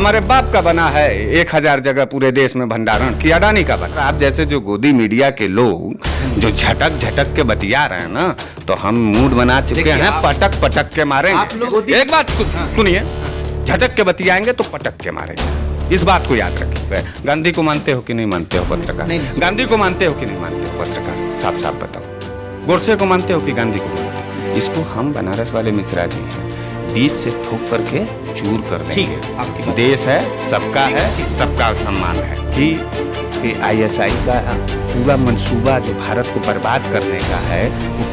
हमारे बाप का बना है 1000 जगह पूरे देश में भंडारण कि अडानी का बना। आप जैसे जो गोदी मीडिया के लोग जो झटक झटक के बतिया रहे हैं ना, तो हम मूड बना चुके हैं, पटक पटक के मारेंगे। एक बात सुनिए, झटक के बतियाएंगे तो पटक के मारेंगे, इस बात को याद रखिए। गांधी को मानते हो कि नहीं मानते हो पत्रकार? गांधी को मानते हो कि नहीं मानते हो पत्रकार? साफ साफ बताओ। गोडसे को मानते हो कि गांधी को मानते हो? इसको हम बनारस वाले मिश्रा जी हैं, बीच से ठोक करके चूर कर देंगे। देश है, सबका है, सबका सम्मान है कि ISI का पूरा मंसूबा जो भारत को बर्बाद करने का है वो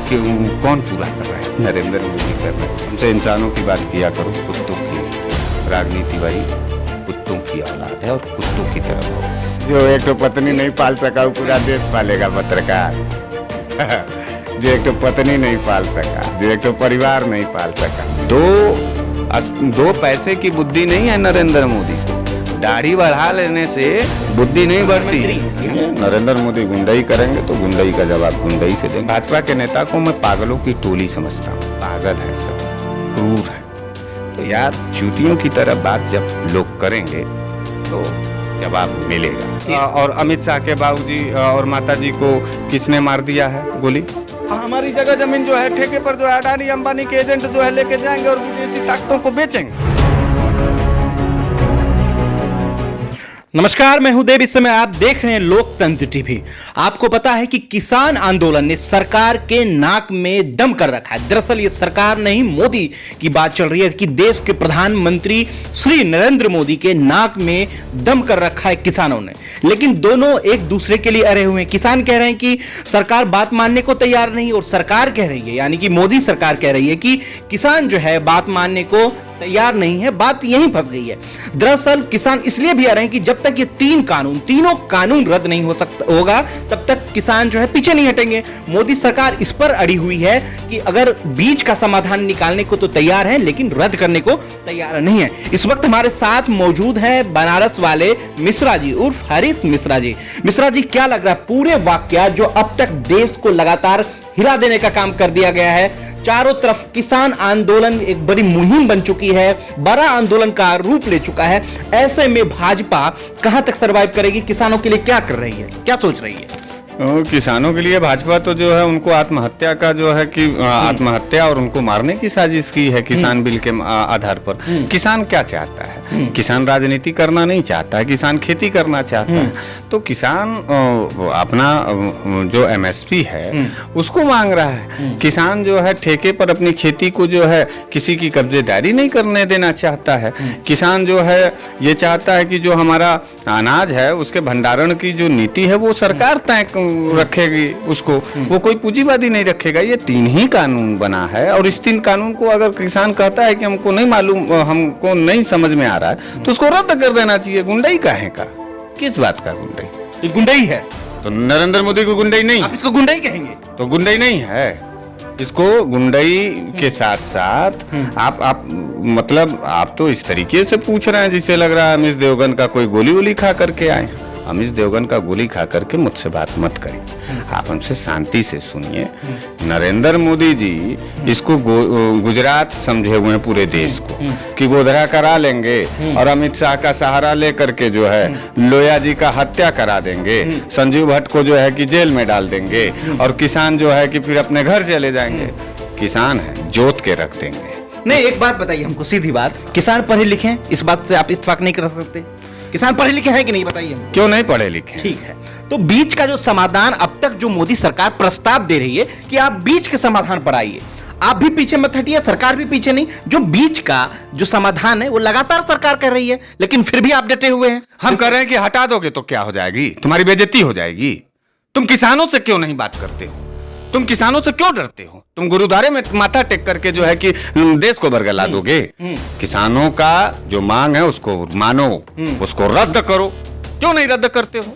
कौन पूरा कर रहा है? नरेंद्र मोदी कर रहे हैं। हमसे इंसानों की बात किया करो, कुत्तों की नहीं। राजनीति भाई कुत्तों की औलाद है और कुत्तों की तरह हो। जो एक तो पत्नी नहीं पाल सका वो पूरा देश पालेगा पत्रकार। जो एक तो पत्नी नहीं पाल सका, जो एक तो परिवार नहीं पाल सका, दो पैसे की बुद्धि नहीं है नरेंद्र मोदी को। दाढ़ी बढ़ा लेने से बुद्धि नहीं बढ़ती। नरेंद्र मोदी गुंडई करेंगे तो गुंडई का जवाब गुंडई से देंगे। भाजपा के नेता को मैं पागलों की टोली समझता हूँ। पागल है सब, क्रूर है। तो यार चूतियों की तरह बात जब लोग करेंगे तो जवाब मिलेगा। और अमित शाह के बाबूजी और माताजी को किसने मार दिया है गोली? हमारी जगह जमीन जो है ठेके पर जो है अडानी अंबानी के एजेंट जो है लेके जाएंगे और विदेशी ताकतों को बेचेंगे। नमस्कार, मैं हूं देव। इस समय आप देख रहे हैं लोकतंत्र टीवी। आपको पता है कि किसान आंदोलन ने सरकार के नाक में दम कर रखा है। दरअसल ये सरकार नहीं, मोदी की बात चल रही है कि देश के प्रधानमंत्री श्री नरेंद्र मोदी के नाक में दम कर रखा है किसानों ने। लेकिन दोनों एक दूसरे के लिए अड़े हुए हैं। किसान कह रहे हैं कि सरकार बात मानने को तैयार नहीं, और सरकार कह रही है, यानी कि मोदी सरकार कह रही है कि किसान जो है बात मानने को तैयार नहीं है। बात यहीं फंस गई है। दरअसल किसान इसलिए भी आ रहे हैं कि जब तक ये तीनों कानून रद्द नहीं होगा तब तक किसान जो है पीछे नहीं हटेंगे। मोदी सरकार इस पर अड़ी हुई है कि अगर बीच का समाधान निकालने को तो तैयार है, लेकिन रद्द करने को तैयार नहीं है। इस वक्त हमारे साथ मौजूद है बनारस वाले मिश्रा जी उर्फ हरीश मिश्रा जी। मिश्रा जी, क्या लग रहा है पूरे वाकया जो अब तक देश को लगातार हिला देने का काम कर दिया गया है? चारों तरफ किसान आंदोलन एक बड़ी मुहिम बन चुकी है, बड़ा आंदोलन का रूप ले चुका है। ऐसे में भाजपा कहां तक सरवाइव करेगी? किसानों के लिए क्या कर रही है, क्या सोच रही है? किसानों के लिए भाजपा तो जो है उनको आत्महत्या का जो है कि आत्महत्या और उनको मारने की साजिश की है किसान बिल के आधार पर। किसान क्या चाहता है? किसान राजनीति करना नहीं चाहता है, किसान खेती करना चाहता है। तो किसान अपना जो MSP है उसको मांग रहा है। किसान जो है ठेके पर अपनी खेती को जो है किसी की कब्जेदारी नहीं करने देना चाहता है। किसान जो है ये चाहता है कि जो हमारा अनाज है उसके भंडारण की जो नीति है वो सरकार तय रखेगी उसको, वो कोई पूंजीवादी नहीं रखेगा। ये 3 ही कानून बना है और इस 3 कानून को अगर किसान कहता है कि हमको नहीं मालूम, हमको नहीं समझ में आ रहा है, तो उसको रद्द कर देना चाहिए। गुंडई काहे का? किस बात का गुंडई? गुंडई है तो नरेंद्र मोदी को गुंडई नहीं? आप इसको गुंडई कहेंगे? तो गुंडई नहीं है। इसको गुंडई के साथ साथ आप मतलब आप तो इस तरीके से पूछ रहे हैं जिससे लग रहा है अमित देवगन का कोई गोली वोली खा करके आए। अमित देवगन का गोली खा करके मुझसे बात मत करिए, आप हमसे शांति से सुनिए। नरेंद्र मोदी जी इसको गुजरात समझे हुए हैं पूरे देश को कि गोधरा करा लेंगे और अमित शाह का सहारा लेकर के जो है लोया जी का हत्या करा देंगे, संजीव भट्ट को जो है कि जेल में डाल देंगे और किसान जो है कि फिर अपने घर चले जाएंगे। किसान है जोत के रख देंगे। नहीं, एक बात बताइए हमको, सीधी बात, किसान पढ़े लिखे हैं? इस बात से आप इत्तेफाक नहीं कर सकते? किसान पढ़े लिखे हैं कि नहीं, बताइए हमको। क्यों नहीं पढ़े लिखे? ठीक है, तो बीच का जो समाधान अब तक जो मोदी सरकार प्रस्ताव दे रही है कि आप बीच के समाधान पर आइए, आप भी पीछे मत हटिए, सरकार भी पीछे नहीं। जो बीच का जो समाधान है वो लगातार सरकार कर रही है, लेकिन फिर भी आप डटे हुए हैं। हम कह रहे हैं कि हटा दोगे तो क्या हो जाएगी? तुम्हारी बेइज्जती हो जाएगी। तुम किसानों से क्यों नहीं बात करते हो? तुम किसानों से क्यों डरते हो? तुम गुरुद्वारे में माथा टेक करके जो है कि देश को बरगला दोगे। किसानों का जो मांग है उसको मानो, उसको रद्द करो। क्यों नहीं रद्द करते हो?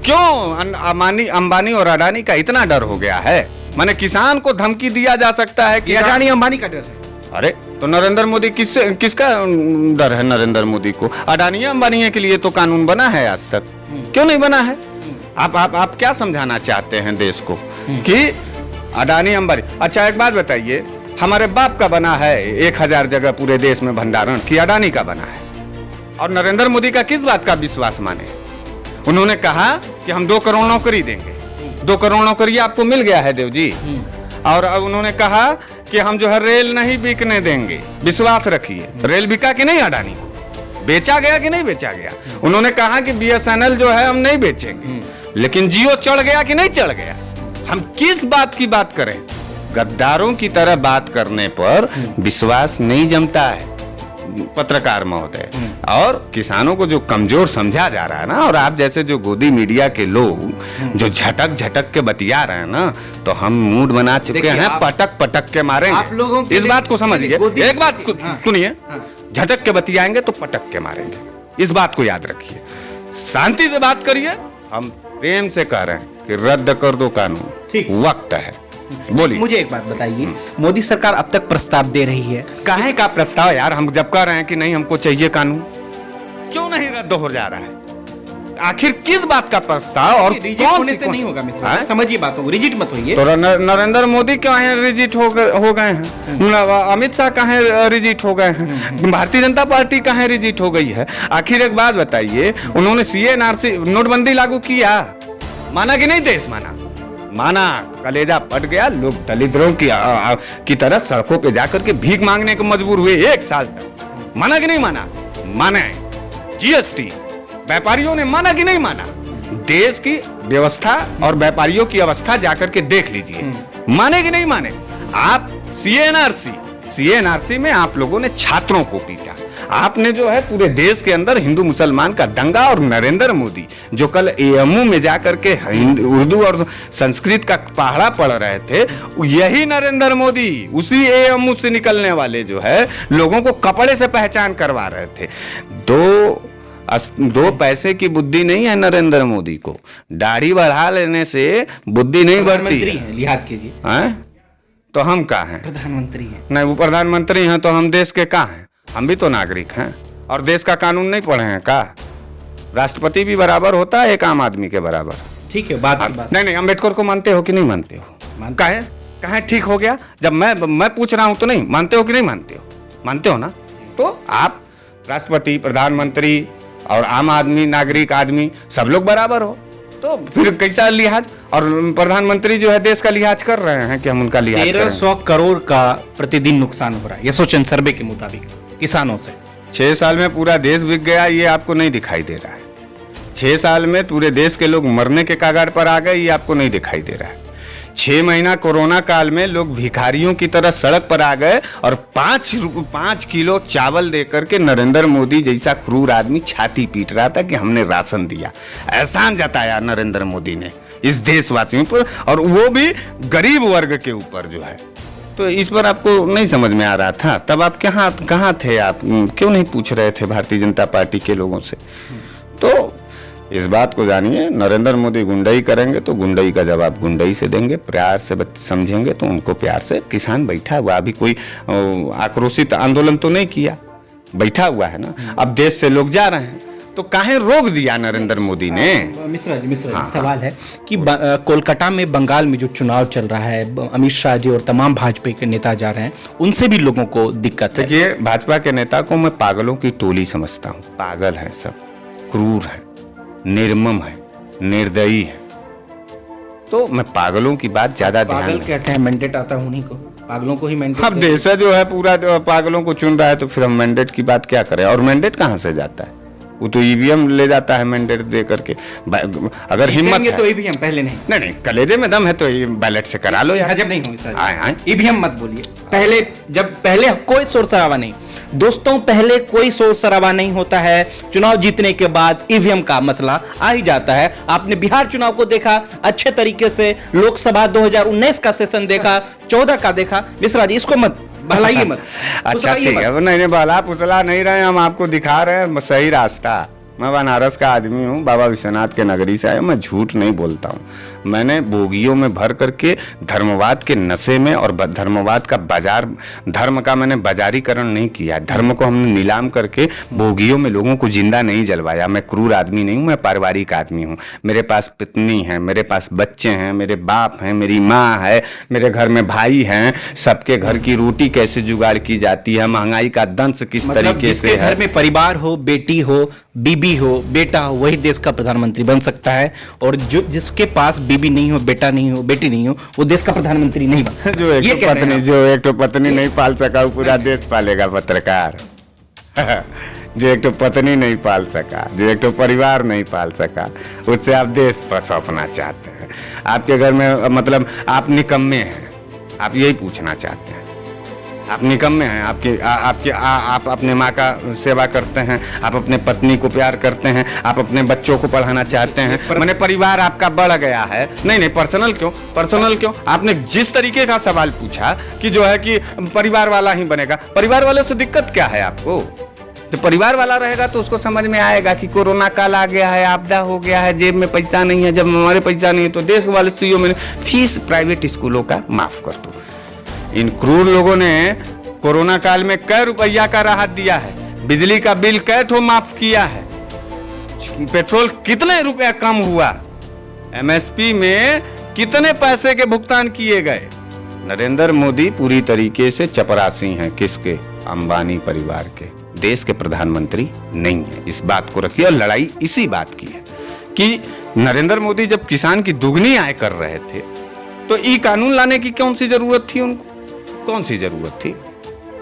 क्यों अंबानी और अडानी का इतना डर हो गया है? माने किसान को धमकी दिया जा सकता है कि अडानी अंबानी का डर है। अरे तो नरेंद्र मोदी किसका डर है? नरेंद्र मोदी को अडानी अंबानी के लिए तो कानून बना है, आज तक क्यों नहीं बना है? आप क्या समझाना चाहते हैं देश को कि अडानी अंबानी? अच्छा एक बात बताइए, हमारे बाप का बना है 1000 जगह पूरे देश में भंडारण कि अडानी का बना है? और नरेंद्र मोदी का किस बात का विश्वास माने? उन्होंने कहा कि हम 2 करोड़ नौकरी देंगे, 2 करोड़ नौकरी आपको मिल गया है देव जी। और अब उन्होंने कहा कि हम जो है रेल नहीं बिकने देंगे, विश्वास रखिए। रेल बिका कि नहीं? अडानी को बेचा गया कि नहीं बेचा गया? उन्होंने कहा कि BSNL जो है हम नहीं बेचेंगे, लेकिन जियो चढ़ गया कि नहीं चढ़ गया? हम किस बात की बात करें? गद्दारों की तरह बात करने पर विश्वास नहीं जमता है पत्रकार महोदय। और किसानों को जो कमजोर समझा जा रहा है ना, और आप जैसे जो गोदी मीडिया के लोग जो झटक झटक के बतिया रहे हैं ना, तो हम मूड बना चुके हैं, पटक पटक के मारेंगे। आप लोगों के इस बात को समझिए, एक बात सुनिए, हाँ। झटक के बतियाएंगे तो पटक के मारेंगे, इस बात को याद रखिए। शांति से बात करिए, हम प्रेम से कह रहे हैं कि रद्द कर दो कानून, ठीक वक्त है। बोलिए। मुझे एक बात बताइए, मोदी सरकार अब तक प्रस्ताव दे रही है, काहे का प्रस्ताव यार? हम जब कह रहे हैं कि नहीं हमको चाहिए कानून, क्यों नहीं रद्द हो जा रहा है? आखिर किस बात का प्रस्ताव? और रिजिट होने से नहीं होगा मिश्रा जी, समझिए बातों को, रिजिट मत होइए। तो नरेंद्र मोदी काहे रिजिट हो गए हैं? अमित शाह काहे रिजिट हो गए हैं? भारतीय जनता पार्टी काहे रिजिट हो गई है? आखिर एक बात बताइए, उन्होंने CA/NRC नोटबंदी लागू किया, माना कि नहीं? देश माना, कलेजा पट गया। लोग दलितों की तरह सड़कों पे जाकर के भीख मांगने को मजबूर हुए 1 साल तक, माना कि नहीं माना? माना। GST व्यापारियों ने माना कि नहीं माना? देश की व्यवस्था और व्यापारियों की अवस्था जाकर के देख लीजिए, माने कि नहीं माने? आप CA/NRC में आप लोगों ने छात्रों को पीटा, आपने जो है पूरे देश के अंदर हिंदू मुसलमान का दंगा, और नरेंद्र मोदी जो कल AMU में जाकर के उर्दू और संस्कृत का पहाड़ा पढ़ रहे थे, यही नरेंद्र मोदी उसी AMU से निकलने वाले जो है लोगों को कपड़े से पहचान करवा रहे थे। दो पैसे की बुद्धि नहीं है नरेंद्र मोदी को, दाढ़ी बढ़ा लेने से बुद्धि नहीं बढ़ती है। लिहाज कीजिए, तो हम कहाँ हैं? प्रधानमंत्री हैं। नहीं, वो प्रधानमंत्री हैं तो हम देश के कहाँ हैं? हम भी तो नागरिक हैं, और देश का कानून नहीं पढ़े हैं का? राष्ट्रपति भी बराबर होता है एक आम आदमी के बराबर। ठीक है, बात की बात। नहीं, अम्बेडकर को मानते हो कि नहीं मानते हो? काहे ठीक हो गया? जब मैं पूछ रहा हूं तो नहीं मानते हो कि नहीं मानते हो? मानते हो ना? तो आप राष्ट्रपति, प्रधानमंत्री और आम आदमी, नागरिक आदमी सब लोग बराबर हो, तो फिर कैसा लिहाज? और प्रधानमंत्री जो है देश का लिहाज कर रहे हैं कि हम उनका लिहाज करें। 1300 करोड़ का प्रतिदिन नुकसान हो रहा है यशोचंद सर्वे के मुताबिक किसानों से। 6 साल में पूरा देश बिक गया, ये आपको नहीं दिखाई दे रहा है। 6 साल में पूरे देश के लोग मरने के कगार पर आ गए, ये आपको नहीं दिखाई दे रहा है। 6 महीना कोरोना काल में लोग भिखारियों की तरह सड़क पर आ गए, और 5 किलो चावल देकर के नरेंद्र मोदी जैसा क्रूर आदमी छाती पीट रहा था कि हमने राशन दिया। एहसान जताया नरेंद्र मोदी ने इस देशवासियों पर, और वो भी गरीब वर्ग के ऊपर जो है। तो इस पर आपको नहीं समझ में आ रहा था? तब आप कहाँ थे? आप क्यों नहीं पूछ रहे थे भारतीय जनता पार्टी के लोगों से? तो इस बात को जानिए, नरेंद्र मोदी गुंडई करेंगे तो गुंडई का जवाब गुंडई से देंगे। प्यार से समझेंगे तो उनको प्यार से। किसान बैठा हुआ, अभी कोई आक्रोशित आंदोलन तो नहीं किया, बैठा हुआ है ना। अब देश से लोग जा रहे हैं, तो काहे रोक दिया नरेंद्र मोदी ने? मिश्रा जी, सवाल है कि कोलकाता में, बंगाल में जो चुनाव चल रहा है, अमित शाह जी और तमाम भाजपा के नेता जा रहे हैं, उनसे भी लोगों को दिक्कत है। देखिए, भाजपा के नेता को मैं पागलों की टोली समझता हूँ। पागल है सब, क्रूर है, निर्मम है, निर्दयी है। तो मैं पागलों की बात ज्यादा ध्यान। पागल कहते हैं, मैंडेट आता है उन्हीं को, पागलों को ही मैंडेट। अब देश जो है पूरा पागलों को चुन रहा है, तो फिर हम मैंडेट की बात क्या करें? और मैंडेट कहाँ से जाता है? वो तो EVM ले जाता है मैंडेट दे करके। अगर हिम्मत है तो EVM पहले नहीं, कलेजे में दम है तो बैलेट से करा लो यार। जब नहीं होगी EVM मत बोलिए। पहले कोई शोर शराबा नहीं दोस्तों, पहले कोई शोर शराबा नहीं होता है। चुनाव जीतने के बाद EVM का मसला आ ही जाता है। आपने बिहार चुनाव को देखा अच्छे तरीके से, लोकसभा 2019 का सेशन देखा, 14 का देखा। मिश्रा जी, इसको मत भलाइए मत। अच्छा ठीक है, नहीं बहला पुतला नहीं रहे हम, आपको दिखा रहे हैं सही रास्ता। मैं बनारस का आदमी हूँ, बाबा विश्वनाथ के नगरी से आया, मैं झूठ नहीं बोलता हूँ। मैंने बोगियों में भर करके धर्मवाद के नशे में और धर्मवाद का बाजार, धर्म का मैंने बाजारीकरण नहीं किया। धर्म को हमने नीलाम करके बोगियों में लोगों को जिंदा नहीं जलवाया। मैं क्रूर आदमी नहीं हूँ, मैं पारिवारिक आदमी हूँ। मेरे पास पत्नी है, मेरे पास बच्चे हैं, मेरे बाप हैं, मेरी माँ है, मेरे घर में भाई हैं। सबके घर की रोटी कैसे जुगाड़ की जाती है, महंगाई का दंश किस तरीके से है। घर में परिवार हो, बेटी हो, बीबी हो, बेटा हो, वही देश का प्रधानमंत्री बन सकता है। और जो जिसके पास बीबी नहीं हो, बेटा नहीं हो, बेटी नहीं हो, वो देश का प्रधानमंत्री नहीं बन। जो एक तो पत्नी नहीं पाल सका, वो पूरा देश पालेगा पत्रकार। जो एक तो पत्नी नहीं पाल सका, जो एक तो परिवार नहीं पाल सका, उससे आप देश पर सौंपना चाहते हैं। आपके घर में मतलब आप निकम्मे हैं, आप यही पूछना चाहते हैं। आप निकम्मे हैं, आप अपने माँ का सेवा करते हैं, आप अपने पत्नी को प्यार करते हैं, आप अपने बच्चों को पढ़ाना चाहते हैं। मैंने परिवार आपका बढ़ गया है। नहीं, पर्सनल क्यों? आपने जिस तरीके का सवाल पूछा कि जो है कि परिवार वाला ही बनेगा, परिवार वाले से दिक्कत क्या है आपको? तो परिवार वाला रहेगा तो उसको समझ में आएगा कि कोरोना काल आ गया है, आपदा हो गया है, जेब में पैसा नहीं है। जब हमारे पैसा नहीं है तो देश वाले सीओ में फीस प्राइवेट स्कूलों का माफ कर दो। इन क्रूर लोगों ने कोरोना काल में कै रुपया का राहत दिया है, बिजली का बिल कै ठो माफ किया है, पेट्रोल कितने रुपया कम हुआ, एमएसपी में कितने पैसे के भुगतान किए गए। नरेंद्र मोदी पूरी तरीके से चपरासी हैं। किसके? अंबानी परिवार के। देश के प्रधानमंत्री नहीं है। इस बात को रखिए। और लड़ाई इसी बात की है कि नरेंद्र मोदी जब किसान की दुगनी आय कर रहे थे तो ई कानून लाने की कौन सी जरूरत थी उनको? कौन सी जरूरत थी?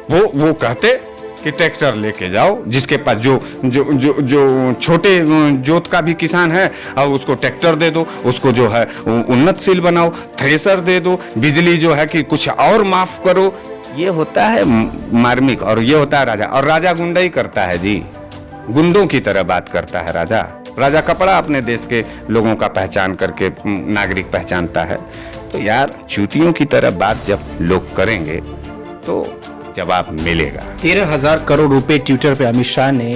वो कहते कि ट्रैक्टर लेके जाओ, जिसके पास जो छोटे जोत का भी किसान है और उसको ट्रैक्टर दे दो, उसको जो है उन्नतशील बनाओ, थ्रेसर दे दो, बिजली जो है कि कुछ और माफ करो। ये होता है मार्मिक और ये होता है राजा। और राजा गुंडाई करता है जी, गुंडों की तरह बात करता है राजा कपड़ा अपने देश के लोगों का पहचान करके नागरिक पहचानता है। तो यार चूतियों की तरह बात जब लोग करेंगे तो जवाब मिलेगा। 13,000 करोड़ रुपए ट्विटर पे अमित शाह ने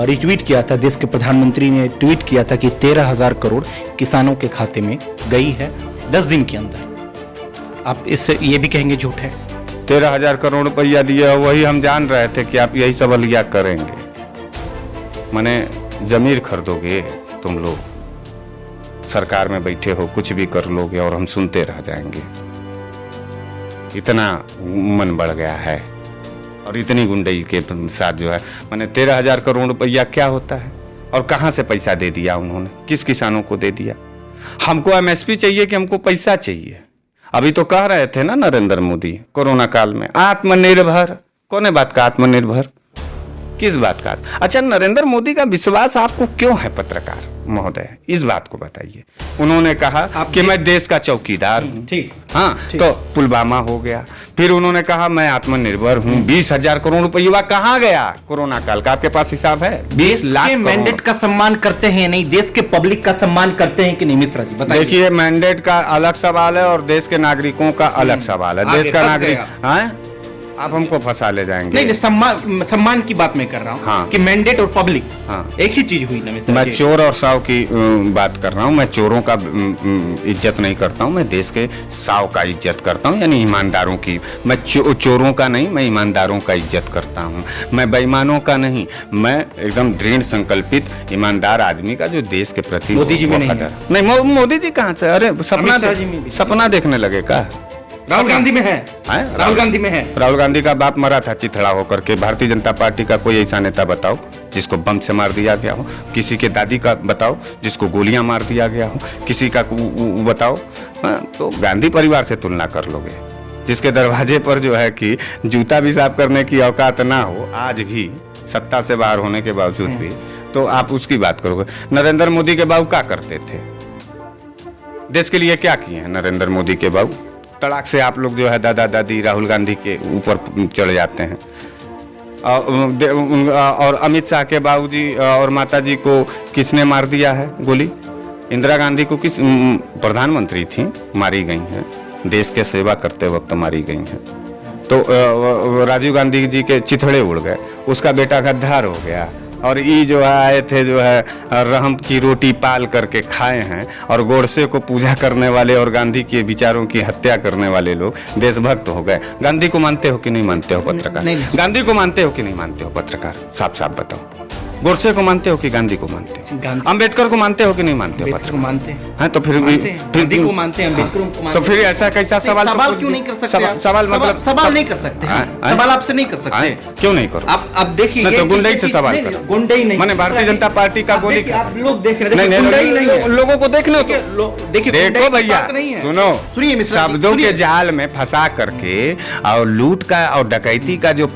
रिट्वीट किया था। देश के प्रधानमंत्री ने ट्वीट किया था कि 13,000 करोड़ किसानों के खाते में गई है 10 दिन के अंदर। आप इससे ये भी कहेंगे झूठ है? 13,000 करोड़ रुपया दिया, वही हम जान रहे थे कि आप यही सवालिया करेंगे। माने जमीर खरीदोगे तुम लोग, सरकार में बैठे हो, कुछ भी कर लोगे और हम सुनते रह जाएंगे। इतना मन बढ़ गया है और इतनी गुंडई के साथ जो है। मैंने 13,000 करोड़ रुपया क्या होता है और कहाँ से पैसा दे दिया उन्होंने, किस किसानों को दे दिया? हमको एमएसपी चाहिए कि हमको पैसा चाहिए? अभी तो कह रहे थे ना नरेंद्र मोदी कोरोना काल में आत्मनिर्भर। कौन है बात का आत्मनिर्भर? किस बात का? अच्छा, नरेंद्र मोदी का विश्वास आपको क्यों है पत्रकार महोदय, इस बात को बताइए। उन्होंने कहा कि मैं देश का चौकीदार हूँ। ठीक, हाँ, तो पुलवामा हो गया। फिर उन्होंने कहा मैं आत्मनिर्भर हूँ। 20,000 करोड़ रुपया कहाँ गया कोरोना काल का? आपके पास हिसाब है? 20 लाख करोड़। मैंडेट का सम्मान करते हैं नहीं, देश के पब्लिक का सम्मान करते हैं कि नहीं मिश्रा जी, बताइए। देखिए, मैंडेट का अलग सवाल है और देश के नागरिकों का अलग सवाल है। देश का नागरिक, हाँ, आप हमको फंसा ले जाएंगे। नहीं, सम्मान की बात मैं कर रहा हूँ। हाँ। कि मैंडेट और पब्लिक, हाँ, एक ही चीज हुई ना मिश्रा मैं जी? चोर और साव की बात कर रहा हूँ। मैं चोरों का इज्जत नहीं करता हूँ, मैं देश के साव का इज्जत करता हूँ, यानी ईमानदारों की। मैं चोरों का नहीं, मैं ईमानदारों का इज्जत करता हूँ। मैं बेईमानों का नहीं, मैं एकदम दृढ़ संकल्पित ईमानदार आदमी का जो देश के प्रति। मोदी जी में नहीं, मोदी जी कहाँ से? अरे सपना देखने लगे का? राहुल गांधी में है, राहुल गांधी में है। राहुल गांधी का बाप मरा था चिथड़ा होकर के। भारतीय जनता पार्टी का कोई ऐसा नेता बताओ जिसको बम से मार दिया गया हो? किसी के दादी का बताओ जिसको गोलियां मार दिया गया हो? किसी का बताओ? तो गांधी परिवार से तुलना कर लोगे, जिसके दरवाजे पर जो है कि जूता भी साफ करने की औकात ना हो, आज भी सत्ता से बाहर होने के बावजूद भी, तो आप उसकी बात करोगे। नरेंद्र मोदी के बाबू क्या करते थे? देश के लिए क्या किए हैं नरेंद्र मोदी के बाबू? तड़ाक से आप लोग जो है दादा दादी राहुल गांधी के ऊपर चढ़ जाते हैं। और अमित शाह के बाबूजी और माताजी को किसने मार दिया है गोली? इंदिरा गांधी को किस प्रधानमंत्री थी, मारी गई हैं, देश के सेवा करते वक्त मारी गई हैं। तो राजीव गांधी जी के चिथड़े उड़ गए, उसका बेटा गद्दार हो गया और ये जो है आए थे जो है रहम की रोटी पाल करके खाए हैं, और गोडसे को पूजा करने वाले और गांधी के विचारों की हत्या करने वाले लोग देशभक्त हो गए। गांधी को मानते हो कि नहीं मानते हो पत्रकार? नहीं। गांधी को मानते हो कि नहीं मानते हो पत्रकार? साफ साफ बताओ। गोडसे को मानते हो कि गांधी को मानते हो? अम्बेडकर को मानते हो कि नहीं मानते हो अम्बेडकर को मानते हैं। हाँ, तो फिर गांधी को मानते हैं, अम्बेडकर को मानते तो फिर ऐसा कैसा सवाल सवाल क्यों नहीं कर सकते आप? सवाल मतलब सवाल नहीं कर सकते, सवाल आपसे नहीं कर सकते। क्यों नहीं करो? अब देखिए, तो गुंडई से सवाल करो। गुंडई नहीं, मैंने भारतीय जनता पार्टी का गोली, आप लोग देख रहे हैं, नहीं, लोगों को देखने तो देखिए, देखो भैया, सुनो, सुनिए मिश्रा जी, शब्दों के जाल में फंसा करके और लूट का और डकैती का जो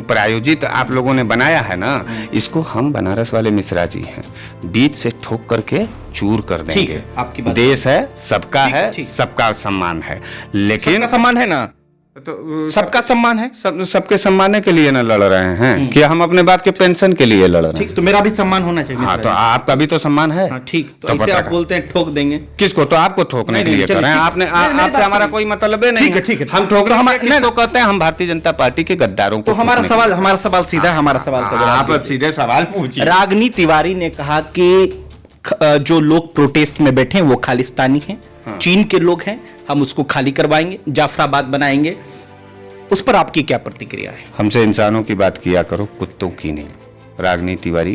प्रायोजित आप लोगों ने बनाया है ना, इसको हम बनारस वाले मिश्रा जी हैं, बीच से ठोक करके चूर कर देंगे। आपकी बात देश है, सबका है, सबका सम्मान है, लेकिन सबका सम्मान है ना, तो सबका सम्मान है, सबके सम्मान के लिए ना लड़ रहे हैं कि हम अपने बाप के पेंशन के लिए लड़ रहे हैं? ठीक, तो मेरा भी सम्मान होना चाहिए। हाँ, तो आपका भी तो सम्मान है। ठीक, तो ऐसे आप बोलते हैं ठोक देंगे किसको? तो आपको ठोकने के लिए कर रहे हैं। आपने आपसे हमारा कोई मतलब नहीं है। ठीक है, हम ठोक रहे हैं, किसको कहते हैं? हम भारतीय जनता पार्टी के गद्दारों को। तो हमारा सवाल सीधा, हमारा सवाल का आप सीधे सवाल पूछिए। रागनी तिवारी ने कहा कि जो लोग प्रोटेस्ट में बैठे हैं वो खालिस्तानी हैं, चीन के लोग हैं, हम उसको खाली करवाएंगे, जाफराबाद बनाएंगे। उस पर आपकी क्या प्रतिक्रिया है? हमसे इंसानों की बात किया करो, कुत्तों की नहीं। रागनी तिवारी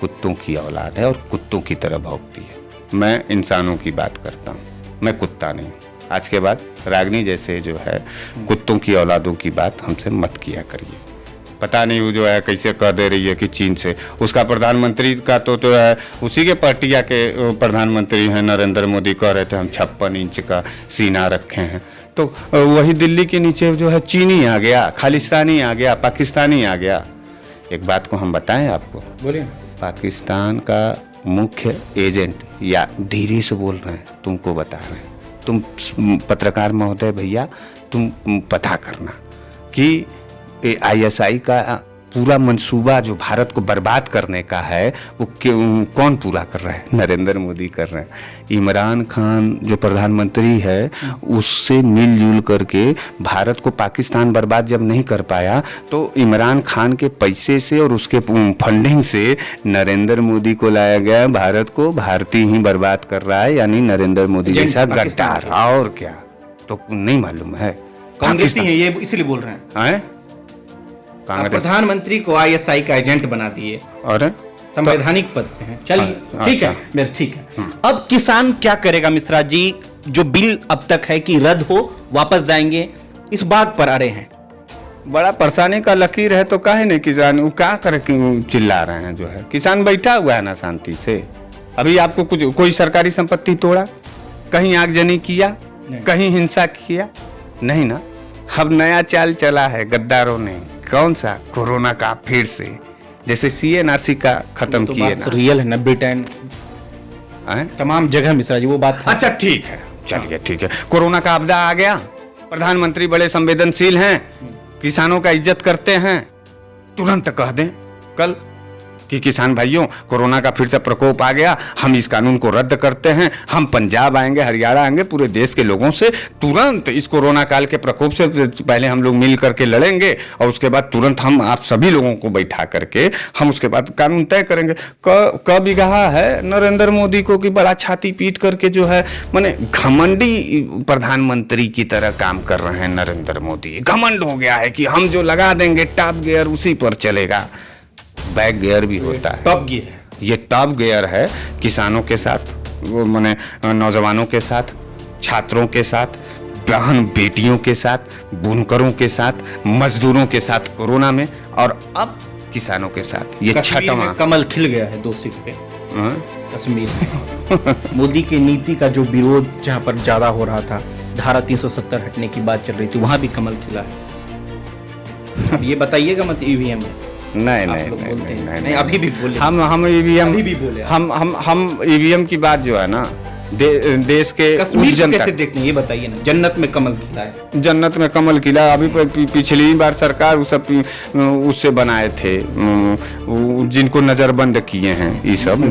कुत्तों की औलाद है और कुत्तों की तरह भौंकती है। मैं इंसानों की बात करता हूँ, मैं कुत्ता नहीं। आज के बाद रागनी जैसे जो है कुत्तों की औलादों की बात हमसे मत किया करिए। पता नहीं वो जो है कैसे कह दे रही है कि चीन से। उसका प्रधानमंत्री का तो है, उसी के पार्टिया के प्रधानमंत्री हैं नरेंद्र मोदी, कह रहे थे हम 56 इंच का सीना रखे हैं। तो वही दिल्ली के नीचे जो है चीनी आ गया, खालिस्तानी आ गया, पाकिस्तानी आ गया। एक बात को हम बताएं आपको, बोलिए। पाकिस्तान का मुख्य एजेंट, या धीरे से बोल रहे हैं, तुमको बता रहे हैं, तुम पत्रकार महोदय भैया, तुम पता करना कि ISI का पूरा मंसूबा जो भारत को बर्बाद करने का है वो कौन पूरा कर रहा है? नरेंद्र मोदी कर रहे हैं। इमरान खान जो प्रधानमंत्री है उससे मिलजुल करके भारत को पाकिस्तान बर्बाद जब नहीं कर पाया तो इमरान खान के पैसे से और उसके फंडिंग से नरेंद्र मोदी को लाया गया। भारत को भारतीय ही बर्बाद कर रहा है, यानी नरेंद्र मोदी जैसा गद्दार। और क्या? तो नहीं मालूम है? कांग्रेसी है ये, इसलिए बोल रहे हैं। प्रधानमंत्री को ISI का एजेंट बना दिए और संवैधानिक पद पे हैं। चलिए ठीक है, मेरा ठीक है। अब किसान क्या करेगा मिश्रा जी? जो बिल अब तक है कि रद्द हो, वापस जाएंगे, इस बात पर अड़े हैं। बड़ा परेशानी का लकीर है, तो काहे नहीं किसान वो क्या करे चिल्ला रहे हैं? जो है किसान बैठा हुआ है ना शांति से। अभी आपको कुछ कोई सरकारी संपत्ति तोड़ा, कहीं आगजनी किया, कहीं हिंसा किया? नहीं ना। अब नया चाल चला है गद्दारों ने। कौन सा? कोरोना का फिर से, जैसे CNRC का खत्म किए ना। रियल है ना, ब्रिटेन तमाम जगह मिश्रा जी वो बात। अच्छा ठीक है, चलिए ठीक है। कोरोना का आपदा आ गया, प्रधानमंत्री बड़े संवेदनशील हैं, किसानों का इज्जत करते हैं, तुरंत कह दें कल कि किसान भाइयों कोरोना का फिर से प्रकोप आ गया, हम इस कानून को रद्द करते हैं, हम पंजाब आएंगे, हरियाणा आएंगे, पूरे देश के लोगों से तुरंत इस कोरोना काल के प्रकोप से पहले हम लोग मिल करके लड़ेंगे और उसके बाद तुरंत हम आप सभी लोगों को बैठा करके हम उसके बाद कानून तय करेंगे। क बिगहा है नरेंद्र मोदी को कि बड़ा छाती पीट करके जो है माने घमंडी प्रधानमंत्री की तरह काम कर रहे हैं नरेंद्र मोदी। घमंड हो गया है कि हम जो लगा देंगे टॉप गियर उसी पर चलेगा। बैक गियर भी होता है, टॉप गियर है, ये टॉप गियर है। किसानों के साथ, वो माने नौजवानों के साथ, छात्रों के साथ, बहन बेटियों के साथ, बुनकरों के साथ, मजदूरों के साथ कोरोना में, और अब किसानों के साथ। ये छठवां कमल खिल गया है 2 सीट पे कश्मीर में। मोदी की नीति का जो विरोध जहां पर ज्यादा हो रहा था, धारा 370 हटने की बात चल रही थी, वहां भी कमल खिला है। अब ये बताइएगा मत EVM में। नहीं, अभी भी बोले, हम EVM अभी भी बोले, हम EVM की बात जो है ना, देश के उस कश्मीर को जनता कैसे देखते हैं ये बताइए ना, जन्नत में कमल खिला है। जन्नत में कमल खिला। अभी पिछली बार सरकार उससे बनाए थे, जिनको नजरबंद किए हैं ये सब,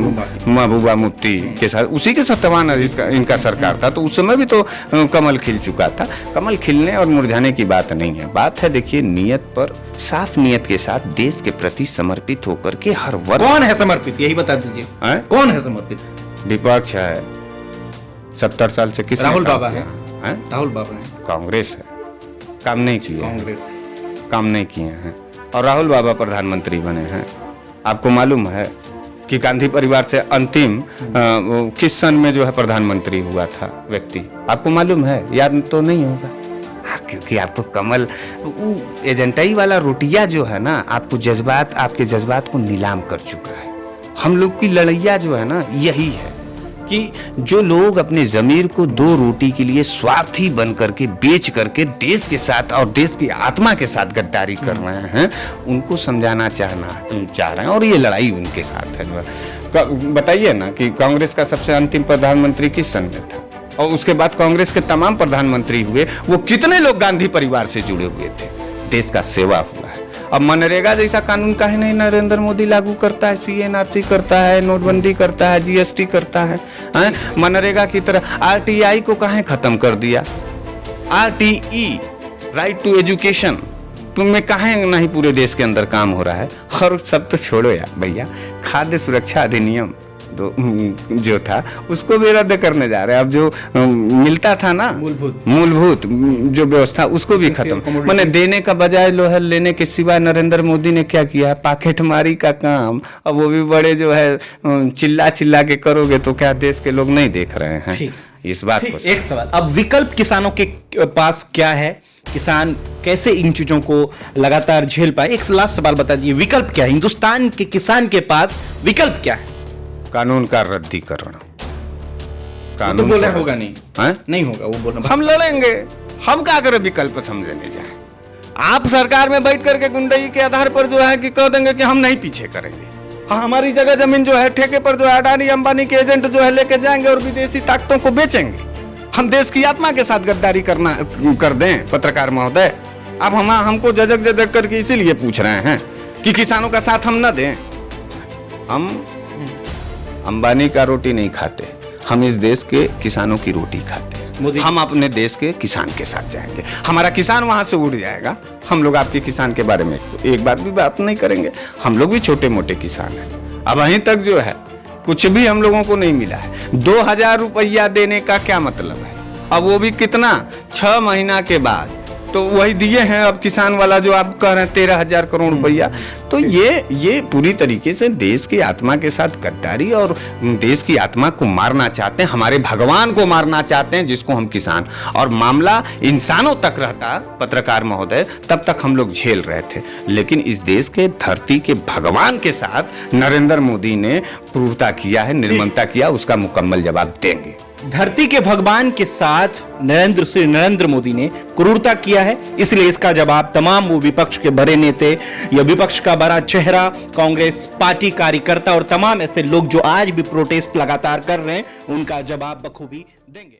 महबूबा मुफ्ती के साथ, उसी के सत्तावान इनका सरकार था, तो उस समय भी तो कमल खिल चुका था। कमल खिलने और मुरझाने की बात नहीं है, बात है देखिए नीयत पर, साफ नीयत के साथ देश के प्रति समर्पित होकर के हर वर्ग। कौन है समर्पित, यही बता दीजिए, कौन है समर्पित? विपक्ष है, 70 साल से किसने राहुल काम बाबा किया? है, राहुल बाबा है, कांग्रेस है, काम नहीं किए, कांग्रेस काम नहीं किए हैं, और राहुल बाबा प्रधानमंत्री बने हैं। आपको मालूम है कि गांधी परिवार से अंतिम किस सन में जो है प्रधानमंत्री हुआ था व्यक्ति, आपको मालूम है? याद तो नहीं होगा, क्योंकि आपको कमल एजेंटाई वाला रोटिया जो है ना, आपको जज्बात, आपके जज्बात को नीलाम कर चुका है। हम लोग की लड़ैया जो है ना यही है कि जो लोग अपने जमीर को 2 रोटी के लिए स्वार्थी बन करके बेच करके देश के साथ और देश की आत्मा के साथ गद्दारी कर रहे हैं, उनको समझाना चाह रहे हैं, और ये लड़ाई उनके साथ है। बताइए ना कि कांग्रेस का सबसे अंतिम प्रधानमंत्री किस सन में था, और उसके बाद कांग्रेस के तमाम प्रधानमंत्री हुए, वो कितने लोग गांधी परिवार से जुड़े हुए थे, देश का सेवा हुआ है। अब मनरेगा जैसा कानून काहे नहीं नरेंद्र मोदी लागू करता है? CNRC करता है, नोटबंदी करता है, GST करता है, मनरेगा की तरह RTI को काहे खत्म कर दिया? RTE, राइट टू एजुकेशन, तुम्हें काहे नहीं पूरे देश के अंदर काम हो रहा है? और सब तो छोड़ो यार भैया, खाद्य सुरक्षा अधिनियम जो था उसको भी रद्द करने जा रहे हैं। अब जो मिलता था ना मूलभूत जो व्यवस्था, उसको भी खत्म, मैंने देने का बजाय लोहर लेने के सिवाय नरेंद्र मोदी ने क्या किया है? पाकेटमारी का काम। अब वो भी बड़े जो है चिल्ला चिल्ला के करोगे तो क्या देश के लोग नहीं देख रहे हैं इस बात को? एक सवाल, अब विकल्प किसानों के पास क्या है? किसान कैसे इन चीजों को लगातार झेल पाए? एक लास्ट सवाल बता दीजिए, विकल्प क्या है? हिंदुस्तान के किसान के पास विकल्प क्या है? कानून का रद्दीकरण। कानून तो बोले होगा नहीं है? नहीं होगा, वो बोलना। हम लड़ेंगे, हम क्या करें? विकल्प समझने जाए, आप सरकार में बैठ करके गुंडई के आधार पर जो है कि कह देंगे कि हम नहीं पीछे करेंगे, हाँ हमारी जगह जमीन जो है ठेके पर जो है अडानी अंबानी के एजेंट जो है लेके जाएंगे और विदेशी ताकतों को बेचेंगे। हम देश की आत्मा के साथ गद्दारी कर दें पत्रकार महोदय? अब हमको जजक करके इसीलिए पूछ रहे हैं कि किसानों का साथ हम न दें। हम अंबानी का रोटी नहीं खाते, हम इस देश के किसानों की रोटी खाते हैं। हम अपने देश के किसान के साथ जाएंगे, हमारा किसान वहां से उड़ जाएगा। हम लोग आपके किसान के बारे में एक बात भी बात नहीं करेंगे, हम लोग भी छोटे मोटे किसान हैं। अब अहीं तक जो है कुछ भी हम लोगों को नहीं मिला है। 2000 रुपया देने का क्या मतलब है? अब वो भी कितना, 6 महीना के बाद तो वही दिए हैं। अब किसान वाला जो आप कह रहे हैं 13,000 करोड़ रुपया, तो ये पूरी तरीके से देश की आत्मा के साथ गद्दारी और देश की आत्मा को मारना चाहते हैं, हमारे भगवान को मारना चाहते हैं, जिसको हम किसान। और मामला इंसानों तक रहता पत्रकार महोदय, तब तक हम लोग झेल रहे थे, लेकिन इस देश के धरती के भगवान के साथ नरेंद्र मोदी ने क्रूरता किया है, निर्ममता किया, उसका मुकम्मल जवाब देंगे। धरती के भगवान के साथ नरेंद्र मोदी ने क्रूरता किया है, इसलिए इसका जवाब तमाम वो विपक्ष के बड़े नेता या विपक्ष का बड़ा चेहरा, कांग्रेस पार्टी कार्यकर्ता और तमाम ऐसे लोग जो आज भी प्रोटेस्ट लगातार कर रहे हैं, उनका जवाब बखूबी देंगे।